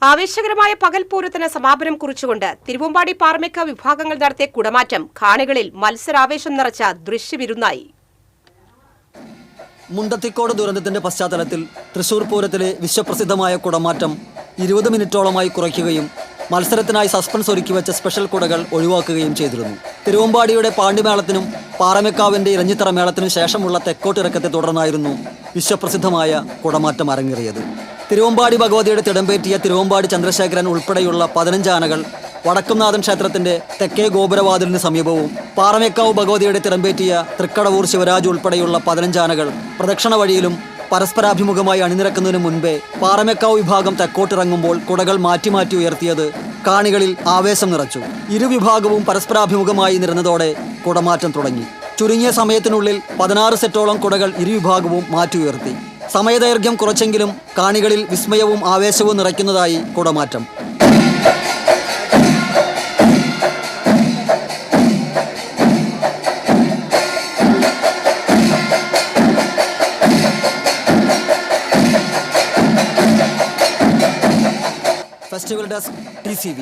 ആവേശകരമായ പകൽപൂരത്തിന് സമാപനം കുറിച്ചുകൊണ്ട് തിരുവമ്പാടി പാറമേക്ക വിഭാഗങ്ങൾ നടത്തിയ കുടമാറ്റം കാണികളിൽ മത്സരാവേശം നിറച്ച ദൃശ്യവിരുന്നായി. മുണ്ടത്തിക്കോട് ദുരന്തത്തിന്റെ പശ്ചാത്തലത്തിൽ തൃശൂർ പൂരത്തിലെ വിശ്വപ്രസിദ്ധമായ കുടമാറ്റം 20 മിനിറ്റോളമായി കുറയ്ക്കുകയും മത്സരത്തിനായി സസ്പെൻസ് ഒരുക്കിവെച്ച സ്പെഷ്യൽ കുടകൾ ഒഴിവാക്കുകയും ചെയ്തിരുന്നു. തിരുവമ്പാടിയുടെ പാണ്ടിമേളത്തിനും പാറമേക്കാവിന്റെ ഇറഞ്ഞിത്തറ മേളത്തിനും ശേഷമുള്ള തെക്കോട്ടിറക്കത്തെ തുടർന്നായിരുന്നു വിശ്വപ്രസിദ്ധമായ കുടമാറ്റം അരങ്ങേറിയത്. തിരുവമ്പാടി ഭഗവതിയുടെ തിടമ്പേറ്റിയ തിരുവമ്പാടി ചന്ദ്രശേഖരൻ ഉൾപ്പെടെയുള്ള 15 ആനകൾ വടക്കുംനാഥൻ ക്ഷേത്രത്തിന്റെ തെക്കേ ഗോപുരവാതിലിന് സമീപവും പാറമേക്കാവ് ഭഗവതിയുടെ തിടമ്പേറ്റിയ തൃക്കടവൂർ ശിവരാജ് ഉൾപ്പെടെയുള്ള 15 ആനകൾ പ്രദക്ഷിണ വഴിയിലും പരസ്പരാഭിമുഖമായി അണിനിരക്കുന്നതിന് മുൻപേ പാറമേക്കാവ് വിഭാഗം തെക്കോട്ടിറങ്ങുമ്പോൾ കുടകൾ മാറ്റി മാറ്റി ഉയർത്തിയത് കാണികളിൽ ആവേശം നിറച്ചു. ഇരുവിഭാഗവും പരസ്പരാഭിമുഖമായി നിരന്നതോടെ കുടമാറ്റം തുടങ്ങി. ചുരുങ്ങിയ സമയത്തിനുള്ളിൽ 16 സെറ്റോളം കുടകൾ ഇരുവിഭാഗവും മാറ്റി ഉയർത്തി. സമയദൈർഘ്യം കുറച്ചെങ്കിലും കാണികളിൽ വിസ്മയവും ആവേശവും നിറയ്ക്കുന്നതായി കുടമാറ്റം. Festival desk TCV.